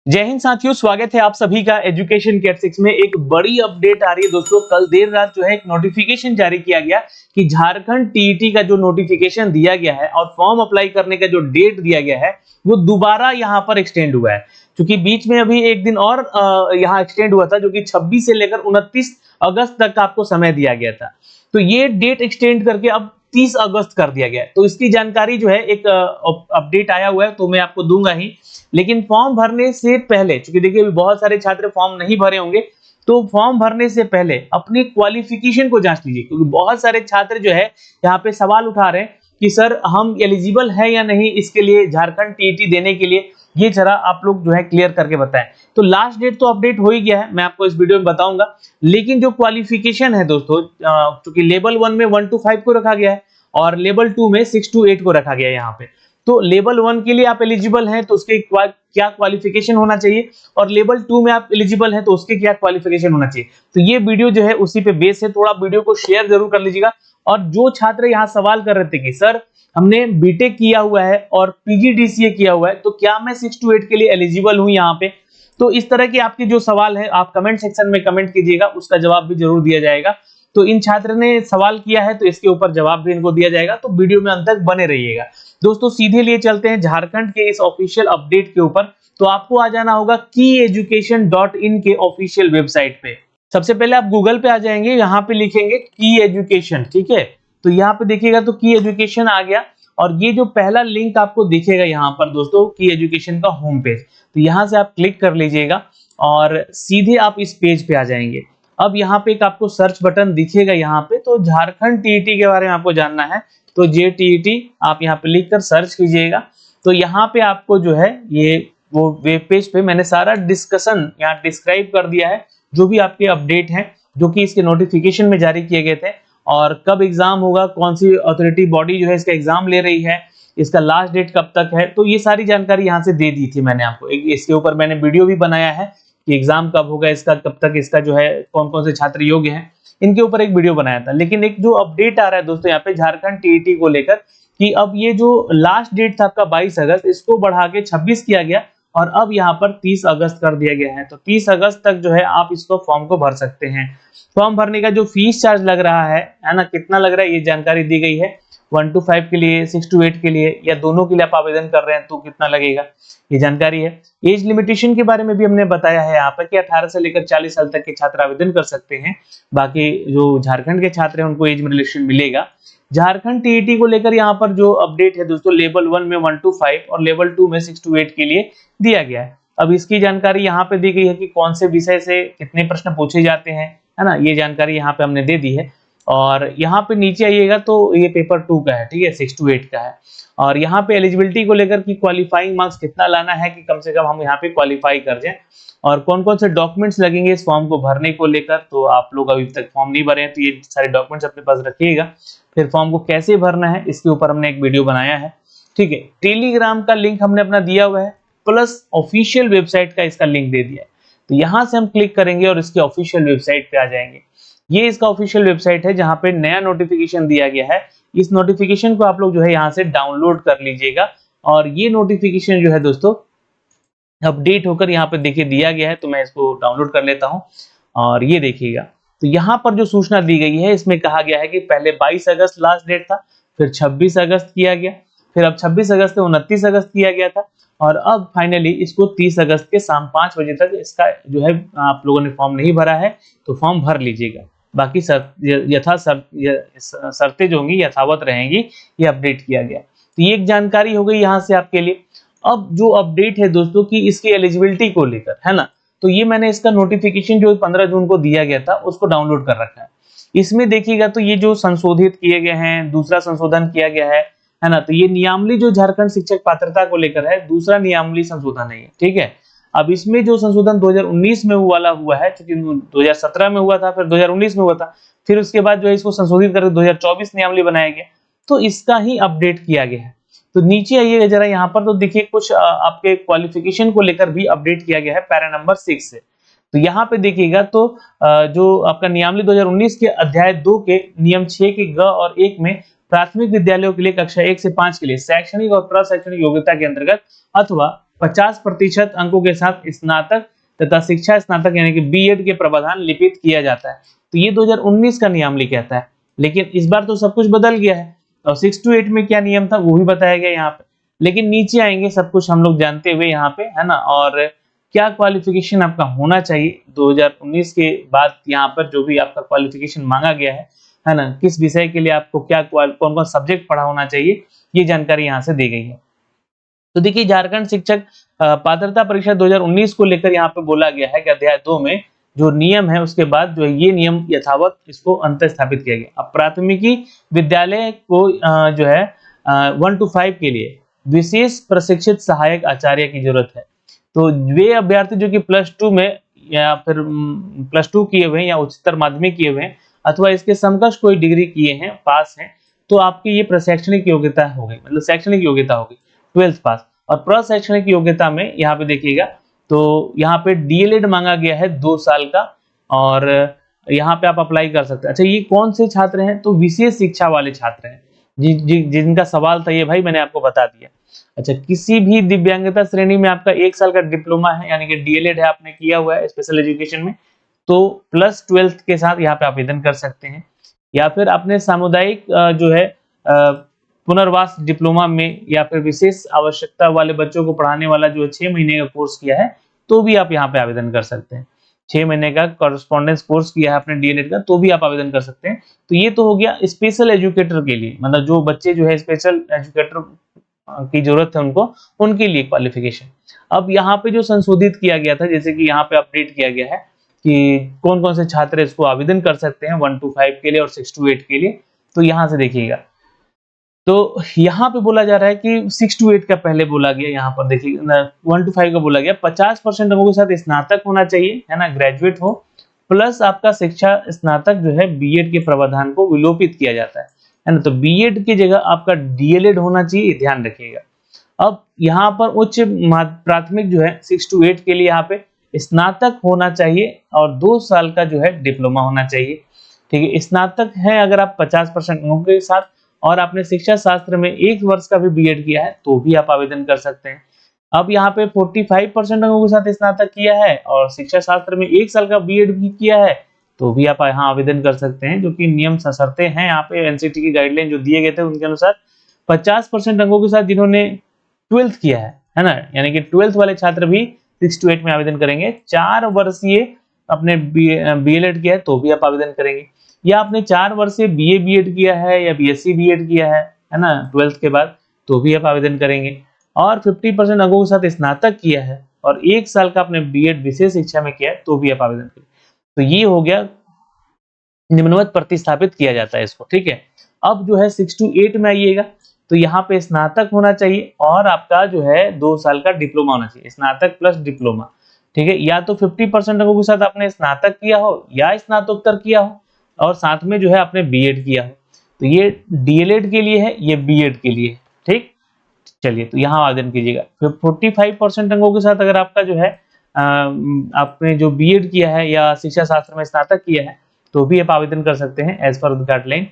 जय हिंद साथियों, स्वागत है आप सभी का एजुकेशन केयर 6 में। एक बड़ी अपडेट आ रही है दोस्तों। कल देर रात जो है एक नोटिफिकेशन जारी किया गया कि झारखंड टीईटी का जो नोटिफिकेशन दिया गया है और फॉर्म अप्लाई करने का जो डेट दिया गया है वो दोबारा यहाँ पर एक्सटेंड हुआ है। क्योंकि बीच में अभी एक दिन और यहाँ एक्सटेंड हुआ था, जो कि 26 से लेकर 29 अगस्त तक आपको समय दिया गया था। तो ये डेट एक्सटेंड करके अब 30 अगस्त कर दिया गया है। तो इसकी जानकारी जो है एक अपडेट आया हुआ है, तो मैं आपको दूंगा ही। लेकिन फॉर्म भरने से पहले, क्योंकि देखिए अभी बहुत सारे छात्र फॉर्म नहीं भरे होंगे, तो फॉर्म भरने से पहले अपनी क्वालिफिकेशन को जांच लीजिए। क्योंकि बहुत सारे छात्र जो है यहाँ पे सवाल उठा रहे हैं कि सर हम एलिजिबल है या नहीं इसके लिए, झारखंड टीईटी देने के लिए। ये जरा आप लोग जो है क्लियर करके बताएं। तो लास्ट डेट तो अपडेट हो ही गया है, मैं आपको इस वीडियो में बताऊंगा। लेकिन जो क्वालिफिकेशन है दोस्तों, क्योंकि लेवल 1 में 1 to 5 को रखा गया है और लेवल 2 में 6 to 8 को रखा गया है यहाँ पे। तो लेवल 1 के लिए आप एलिजिबल हैं तो उसके क्या क्वालिफिकेशन होना चाहिए, और लेवल 2 में आप एलिजिबल हैं तो उसके क्या क्वालिफिकेशन होना चाहिए। तो ये वीडियो जो है उसी पे बेस है। थोड़ा वीडियो को शेयर जरूर कर लीजिएगा। और जो छात्र यहाँ सवाल कर रहे थे कि सर हमने बीटेक किया हुआ है और पीजीडीसीए किया हुआ है, तो क्या मैं 6 to 8 के लिए एलिजिबल हूं यहाँ पे। तो इस तरह के आपके जो सवाल है आप कमेंट सेक्शन में कमेंट कीजिएगा, उसका जवाब भी जरूर दिया जाएगा। तो इन छात्र ने सवाल किया है तो इसके ऊपर जवाब भी इनको दिया जाएगा। तो वीडियो में अंत तक बने रहिएगा दोस्तों। सीधे लिए चलते हैं झारखंड के इस ऑफिशियल अपडेट के ऊपर। तो आपको आ जाना होगा kyeducation.in के ऑफिशियल वेबसाइट पे। सबसे पहले आप गूगल पे आ जाएंगे, यहाँ पे लिखेंगे की एजुकेशन, ठीक है। तो यहाँ पे देखिएगा तो की एजुकेशन आ गया, और ये जो पहला लिंक आपको दिखेगा यहाँ पर दोस्तों, की एजुकेशन का होम पेज। तो यहाँ से आप क्लिक कर लीजिएगा और सीधे आप इस पेज पे आ जाएंगे। अब यहाँ पे एक आपको सर्च बटन दिखेगा यहाँ पे, तो झारखंड टीईटी के बारे में आपको जानना है तो JTET आप यहाँ पे लिखकर सर्च कीजिएगा। तो यहाँ पे आपको जो है ये वो वेब पेज पे मैंने सारा डिस्कशन यहाँ डिस्क्राइब कर दिया है, जो भी आपके अपडेट हैं, जो कि इसके नोटिफिकेशन में जारी किए गए थे, और कब एग्जाम होगा, कौन सी अथॉरिटी बॉडी जो है इसका एग्जाम ले रही है, इसका लास्ट डेट कब तक है। तो ये सारी जानकारी यहाँ से दे दी थी मैंने आपको। इसके ऊपर मैंने वीडियो भी बनाया है कि एग्जाम कब होगा इसका, कब तक इसका जो है, कौन कौन से छात्र योग्य हैं, इनके ऊपर एक वीडियो बनाया था। लेकिन एक जो अपडेट आ रहा है दोस्तों यहाँ पे झारखंड टीईटी को लेकर, कि अब ये जो लास्ट डेट था आपका 22 अगस्त, इसको बढ़ा के 26 किया गया और अब यहाँ पर 30 अगस्त कर दिया गया है। तो 30 अगस्त तक जो है आप इसको फॉर्म को भर सकते हैं। फॉर्म भरने का जो फीस चार्ज लग रहा है ना, कितना लग रहा है ये जानकारी दी गई है। 1 to 5 के लिए, 6 to 8 के लिए, या दोनों के लिए आप आवेदन कर रहे हैं तो कितना लगेगा, ये जानकारी है। एज लिमिटेशन के बारे में भी हमने बताया है यहाँ पर कि 18 से लेकर 40 साल तक के छात्र आवेदन कर सकते हैं। बाकी जो झारखंड के छात्र हैं उनको एज में रिलेक्शन मिलेगा। झारखंड टीईटी को लेकर यहाँ पर जो अपडेट है दोस्तों, लेवल 1 में 1 to 5 और लेवल 2 में 6 to 8 के लिए दिया गया है। अब इसकी जानकारी यहाँ पे दी गई है कि कौन से विषय से कितने प्रश्न पूछे जाते हैं, है ना, ये जानकारी यहाँ पे हमने दे दी है। और यहाँ पे नीचे आइएगा तो ये पेपर 2 का है, ठीक है, 6 to 8 का है। और यहाँ पे एलिजिबिलिटी को लेकर कि क्वालिफाइंग मार्क्स कितना लाना है कि कम से कम हम यहाँ पे क्वालिफाई कर जाएं, और कौन कौन से डॉक्यूमेंट्स लगेंगे इस फॉर्म को भरने को लेकर। तो आप लोग अभी तक फॉर्म नहीं भरे हैं तो ये सारे डॉक्यूमेंट्स अपने पास रखिएगा। फिर फॉर्म को कैसे भरना है इसके ऊपर हमने एक वीडियो बनाया है, ठीक है। टेलीग्राम का लिंक हमने अपना दिया हुआ है, प्लस ऑफिशियल वेबसाइट का इसका लिंक दे दिया है। तो यहाँ से हम क्लिक करेंगे और इसके ऑफिशियल वेबसाइट पे आ जाएंगे। ये इसका ऑफिशियल वेबसाइट है जहाँ पे नया नोटिफिकेशन दिया गया है। इस नोटिफिकेशन को आप लोग जो है यहाँ से डाउनलोड कर लीजिएगा। और ये नोटिफिकेशन जो है दोस्तों अपडेट होकर यहाँ पे देखिए दिया गया है, तो मैं इसको डाउनलोड कर लेता हूँ। और ये देखिएगा तो यहाँ पर जो सूचना दी गई है इसमें कहा गया है कि पहले 22 अगस्त लास्ट डेट था, फिर 26 अगस्त किया गया, फिर अब 26 अगस्त से 29 अगस्त किया गया था, और अब फाइनली इसको 30 अगस्त के शाम 5 बजे तक इसका जो है, आप लोगों ने फॉर्म नहीं भरा है तो फॉर्म भर लीजिएगा। बाकी शर्तें जो होंगी यथावत रहेंगी, ये अपडेट किया गया। तो ये एक जानकारी हो गई यहाँ से आपके लिए। अब जो अपडेट है दोस्तों कि इसकी एलिजिबिलिटी को लेकर, है ना, तो ये मैंने इसका नोटिफिकेशन जो 15 जून को दिया गया था उसको डाउनलोड कर रखा है। इसमें देखिएगा तो ये जो संशोधित किए गए हैं, दूसरा संशोधन किया गया है ना। तो ये नियमावली जो झारखंड शिक्षक पात्रता को लेकर है, दूसरा नियमावली संशोधन है, ठीक है। अब इसमें जो संशोधन 2019 में वाला हुआ है, क्योंकि 2017 में हुआ था, फिर 2019 में हुआ था, फिर उसके बाद जो है इसको संशोधित करके 2024 नियमावली बनाया गया, तो इसका ही अपडेट किया गया है। तो नीचे आइएगा जरा यहाँ पर, तो देखिए कुछ आपके क्वालिफिकेशन को लेकर भी अपडेट किया गया है पैरा नंबर 6 से। तो यहाँ पे देखिएगा तो जो आपका नियमावली 2019 के अध्याय 2 के नियम 6 के ग और 1 में प्राथमिक विद्यालयों के लिए कक्षा 1 से 5 के लिए शैक्षणिक और प्रशैक्षणिक योग्यता के अंतर्गत अथवा 50% अंकों के साथ स्नातक तथा शिक्षा स्नातक यानी कि बीएड के प्रावधान लिपित किया जाता है। तो ये 2019 का नियमावली कहता है, लेकिन इस बार तो सब कुछ बदल गया है। और 6 to 8 में क्या नियम था वो भी बताया गया यहाँ पे, लेकिन नीचे आएंगे सब कुछ हम लोग जानते हुए यहाँ पे, है ना। और क्या क्वालिफिकेशन आपका होना चाहिए 2019 के बाद, यहाँ पर जो भी आपका क्वालिफिकेशन मांगा गया है ना, किस विषय के लिए आपको क्या कौन कौन सब्जेक्ट पढ़ा होना चाहिए, ये जानकारी यहाँ से दी गई है। तो देखिए झारखंड शिक्षक पात्रता परीक्षा 2019 को लेकर यहाँ पे बोला गया है कि अध्याय 2 में जो नियम है उसके बाद जो है ये नियम यथावत इसको अंत स्थापित किया गया। अब प्राथमिकी विद्यालय को जो है 1 to 5 के लिए विशेष प्रशिक्षित सहायक आचार्य की जरूरत है। तो वे अभ्यर्थी जो कि +2 में या फिर +2 किए हुए हैं या उच्चतर माध्यमिक किए हुए हैं अथवा इसके समकक्ष कोई डिग्री किए हैं, पास हैं, तो आपकी ये प्रशैक्षणिक योग्यता हो गई, मतलब शैक्षणिक योग्यता हो गई 12th पास। और प्रशैक्षणिक योग्यता में यहाँ पे देखिएगा तो यहाँ पे डीएलएड मांगा गया है 2 साल का, और यहाँ पे आप अप्लाई कर सकते हैं। अच्छा, ये कौन से छात्र हैं? तो विशेष शिक्षा वाले छात्र हैं जिनका सवाल था ये भाई मैंने आपको बता दिया। अच्छा, किसी भी दिव्यांगता श्रेणी में आपका 1 साल का डिप्लोमा है यानी कि डीएलएड है, आपने किया हुआ है स्पेशल एजुकेशन में, तो +12 के साथ यहाँ पे आवेदन कर सकते हैं। या फिर आपने सामुदायिक जो है पुनर्वास डिप्लोमा में या फिर विशेष आवश्यकता वाले बच्चों को पढ़ाने वाला जो 6 महीने का कोर्स किया है तो भी आप यहाँ पे आवेदन कर सकते हैं। 6 महीने का कॉरेस्पॉन्डेंस कोर्स किया है आपने डीएलएड का तो भी आप आवेदन कर सकते हैं। तो ये तो हो गया स्पेशल एजुकेटर के लिए, मतलब जो बच्चे जो है स्पेशल एजुकेटर की जरूरत है उनको, उनके लिए क्वालिफिकेशन। अब यहाँ पे जो संशोधित किया गया था, जैसे कि यहाँ पे अपडेट किया गया है कि कौन कौन से छात्र इसको आवेदन कर सकते हैं 1 to 5 के लिए और 6 to 8 के लिए। तो यहाँ से देखिएगा तो यहाँ पे बोला जा रहा है कि 6 to 8 का पहले बोला गया, यहाँ पर देखिए 1 to 5 का बोला गया 50% अंकों के साथ स्नातक होना चाहिए, है ना, ग्रेजुएट हो, प्लस आपका शिक्षा स्नातक जो है बीएड के प्रावधान को विलोपित किया जाता है ना। तो बीएड की जगह आपका डीएलएड होना चाहिए, ध्यान रखिएगा। अब यहाँ पर उच्च प्राथमिक जो है 6 to 8 के लिए यहाँ पे स्नातक होना चाहिए और 2 साल का जो है डिप्लोमा होना चाहिए, ठीक है। स्नातक है अगर आप 50% अंकों के साथ और आपने शिक्षा शास्त्र में 1 वर्ष का भी बीएड किया है तो भी आप आवेदन कर सकते हैं। अब यहाँ पे 45% अंकों के साथ स्नातक किया है और शिक्षा शास्त्र में 1 साल का बीएड भी किया है तो भी आप यहाँ आवेदन कर सकते हैं, जो कि नियम शर्तें हैं यहाँ पे एनसीटी की गाइडलाइन जो दिए गए थे उनके अनुसार। 50% अंकों के साथ जिन्होंने 12th किया है ना, यानी कि 12th वाले छात्र भी 6 to 8 में आवेदन करेंगे। 4 वर्षीय अपने बीएलएड किया है तो भी आप आवेदन करेंगे, या आपने 4 वर्षीय बीए बीएड किया है या बीएससी बीएड किया है ना 12th के बाद, तो भी आप आवेदन करेंगे। और 50% अंकों के साथ स्नातक किया है और 1 साल का आपने बीएड विशेष शिक्षा में किया है तो भी आप आवेदन करेंगे। तो ये हो गया निम्नवत प्रतिस्थापित किया जाता है इसको, ठीक है। अब जो है 6 to 8 में आइएगा तो यहाँ पे स्नातक होना चाहिए और आपका जो है 2 साल का डिप्लोमा होना चाहिए, स्नातक प्लस डिप्लोमा, ठीक है। या तो 50% अंकों के साथ आपने स्नातक किया हो या स्नातकोत्तर किया हो और साथ में जो है आपने बीएड किया हो। तो ये डीएलएड के लिए है, ये बीएड के लिए, ठीक। चलिए तो यहाँ आवेदन कीजिएगा। फिर 45% अंकों के साथ अगर आपका जो है आपने जो बीएड किया है या शिक्षा शास्त्र में स्नातक किया है तो भी आप आवेदन कर सकते हैं एज पर गाइडलाइन,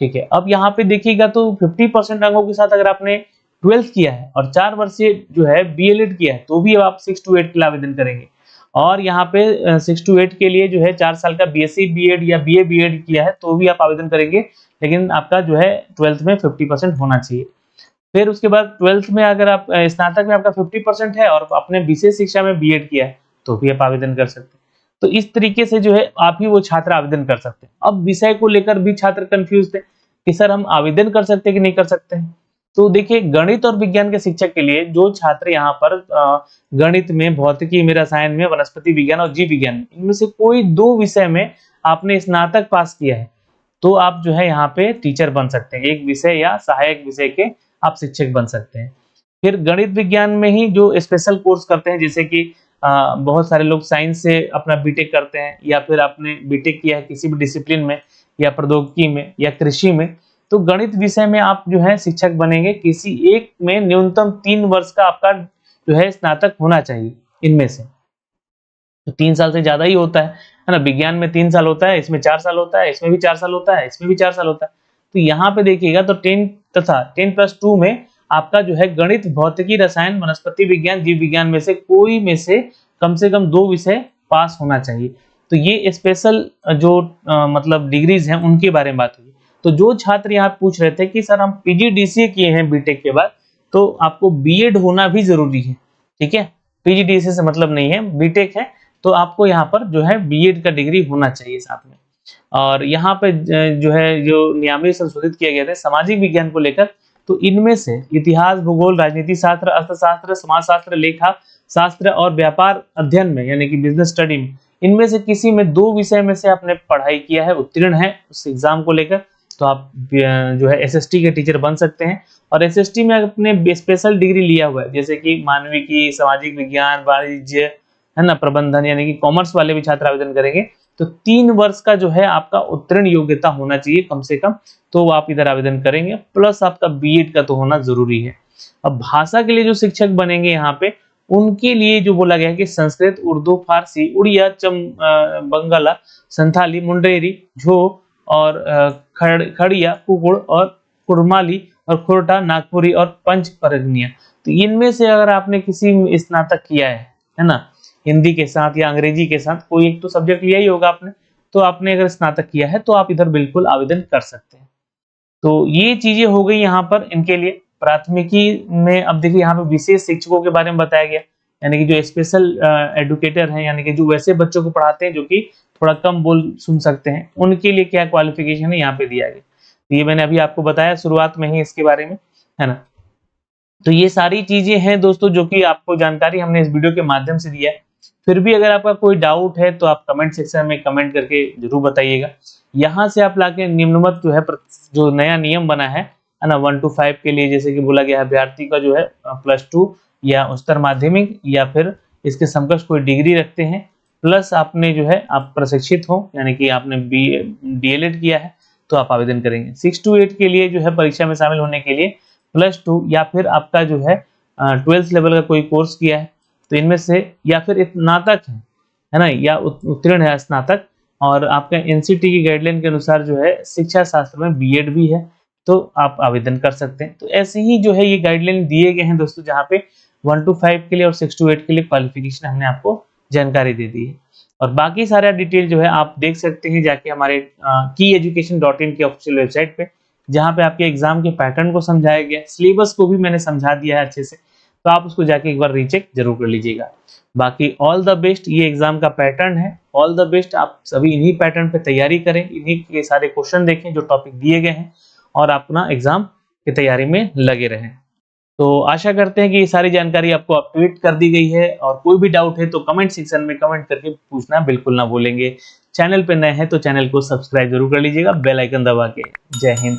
ठीक है। अब यहाँ पे देखिएगा तो 50% अंकों के साथ अगर आपने 12th किया है और 4 वर्षीय जो है बीएलएड किया है तो भी अब आप 6 to 8 के लिए आवेदन करेंगे। और यहाँ पे 6 to 8 के लिए जो है 4 साल का बीएससी बीएड या बीए बीएड किया है तो भी आप आवेदन करेंगे, लेकिन आपका जो है 12th में 50% होना चाहिए। फिर उसके बाद 12th में अगर आप स्नातक में आपका 50% है और आपने विशेष शिक्षा में बीएड किया है तो भी आप आवेदन कर सकते हैं। तो इस तरीके से जो है आप ही वो छात्र आवेदन कर सकते हैं। अब विषय को लेकर भी छात्र कंफ्यूज थे कि सर हम आवेदन कर सकते हैं कि नहीं कर सकते हैं। तो देखिए गणित और विज्ञान के शिक्षक के लिए जो छात्र यहाँ पर गणित में, भौतिकी में, रसायन में, वनस्पति विज्ञान और जीव विज्ञान इनमें से कोई 2 विषय में आपने स्नातक पास किया है तो आप जो है यहाँ पे टीचर बन सकते हैं, एक विषय या सहायक विषय के आप शिक्षक बन सकते हैं। फिर गणित विज्ञान में ही जो स्पेशल कोर्स करते हैं, जैसे कि बहुत सारे लोग साइंस से अपना बीटेक करते हैं या फिर आपने बीटेक किया है किसी भी डिसिप्लिन में या प्रौद्योगिकी में या कृषि में, तो गणित विषय में आप जो है शिक्षक बनेंगे। किसी एक में न्यूनतम 3 वर्ष का आपका जो है स्नातक होना चाहिए इनमें से, तो 3 साल से ज्यादा ही होता है ना। विज्ञान में 3 साल होता है, इसमें 4 साल होता है, इसमें भी 4 साल होता है, इसमें भी 4 साल होता है। तो यहाँ पे देखिएगा तो 10 तथा 10+2 में आपका जो है गणित, भौतिकी, रसायन, वनस्पति विज्ञान, जीव विज्ञान में से कोई में से कम 2 विषय पास होना चाहिए। तो ये स्पेशल जो मतलब डिग्रीज हैं उनके बारे में बात हुई। तो जो छात्र यहाँ पूछ रहे थे कि सर हम पीजीडीसीए किए हैं बीटेक के बाद, तो आपको बीएड होना भी जरूरी है, ठीक है। पीजीडीसीए से मतलब नहीं है, बीटेक है तो आपको यहाँ पर जो है बीएड का डिग्री होना चाहिए साथ में। और यहाँ पे जो है जो नियमावली संशोधित किया गया था सामाजिक विज्ञान को लेकर, तो इनमें से इतिहास, भूगोल, राजनीति शास्त्र, अर्थशास्त्र, समाजशास्त्र, लेखा शास्त्र और व्यापार अध्ययन में यानी कि बिजनेस स्टडी में, इनमें से किसी में 2 विषय में से आपने पढ़ाई किया है, उत्तीर्ण है उस एग्जाम को लेकर, तो आप जो है एसएसटी के टीचर बन सकते हैं। और एसएसटी में आपने स्पेशल डिग्री लिया हुआ है, जैसे कि मानविकी, सामाजिक विज्ञान, वाणिज्य, है ना, प्रबंधन, यानी कि कॉमर्स वाले भी छात्र आवेदन करेंगे, तो 3 वर्ष का जो है आपका उत्तीर्ण योग्यता होना चाहिए कम से कम, तो आप इधर आवेदन करेंगे, प्लस आपका बीएड का तो होना जरूरी है। अब भाषा के लिए जो शिक्षक बनेंगे यहाँ पे, उनके लिए जो बोला गया है कि संस्कृत, उर्दू, फारसी, उड़िया, बंगाला, संथाली, मुंडेरी, झो और खड़िया, कुकुड़ और कुड़माली और खोरटा, नागपुरी और पंच परगनिया। तो इनमें से अगर आपने किसी स्नातक किया है ना, हिंदी के साथ या अंग्रेजी के साथ कोई एक तो सब्जेक्ट लिया ही होगा आपने, तो आपने अगर स्नातक किया है तो आप इधर बिल्कुल आवेदन कर सकते हैं। तो ये चीजें हो गई यहाँ पर इनके लिए। प्राथमिकी में अब देखिए यहाँ पे विशेष शिक्षकों के बारे में बताया गया, यानी कि जो स्पेशल एडुकेटर हैं, यानी कि जो वैसे बच्चों को पढ़ाते हैं जो कि थोड़ा कम बोल सुन सकते हैं, उनके लिए क्या क्वालिफिकेशन है यहाँ पे दिया गया। तो ये मैंने अभी आपको बताया शुरुआत में ही इसके बारे में, है ना। तो ये सारी चीजें हैं दोस्तों जो कि आपको जानकारी हमने इस वीडियो के माध्यम से दिया है। फिर भी अगर आपका कोई डाउट है तो आप कमेंट सेक्शन में कमेंट करके जरूर बताइएगा। यहाँ से आप लाके निम्नमत जो है जो नया नियम बना है ना 1 to 5 के लिए, जैसे कि बोला गया है अभ्यर्थी का जो है +2 या उच्चतर माध्यमिक या फिर इसके समकक्ष कोई डिग्री रखते हैं, प्लस आपने जो है आप प्रशिक्षित हो यानी कि आपने डीएलएड किया है, तो आप आवेदन करेंगे। 6 to 8 के लिए जो है परीक्षा में शामिल होने के लिए +2 या फिर आपका जो है 12th लेवल का कोई कोर्स किया है, तो इनमें से या फिर स्नातक है ना, या उत्तीर्ण है स्नातक, और आपका एनसीटी की गाइडलाइन के अनुसार जो है शिक्षा शास्त्र में बीएड भी है, तो आप आवेदन कर सकते हैं। तो ऐसे ही जो है ये गाइडलाइन दिए गए हैं दोस्तों, जहाँ पे 1 to 5 के लिए और 6 to 8 के लिए क्वालिफिकेशन हमने आपको जानकारी दे दी है। और बाकी सारा डिटेल जो है आप देख सकते हैं जाके हमारे kyeducation.in की ऑफिशियल वेबसाइट पे, जहाँ पे आपके एग्जाम के पैटर्न को समझाया गया, सिलेबस को भी मैंने समझा दिया है अच्छे से, तो आप उसको जाके एक बार रीचेक जरूर कर लीजिएगा। बाकी ऑल द बेस्ट, ये एग्जाम का पैटर्न है, ऑल द बेस्ट। आप सभी इन्हीं पैटर्न पे तैयारी करें, इन्हीं के सारे क्वेश्चन देखें जो टॉपिक दिए गए हैं, और अपना एग्जाम की तैयारी में लगे रहें। तो आशा करते हैं कि ये सारी जानकारी आपको अपडेट कर दी गई है, और कोई भी डाउट है तो कमेंट सेक्शन में कमेंट करके पूछना बिल्कुल ना भूलेंगे। चैनल पे नए हैं तो चैनल को सब्सक्राइब जरूर कर लीजिएगा, बेल आइकन दबा के। जय हिंद।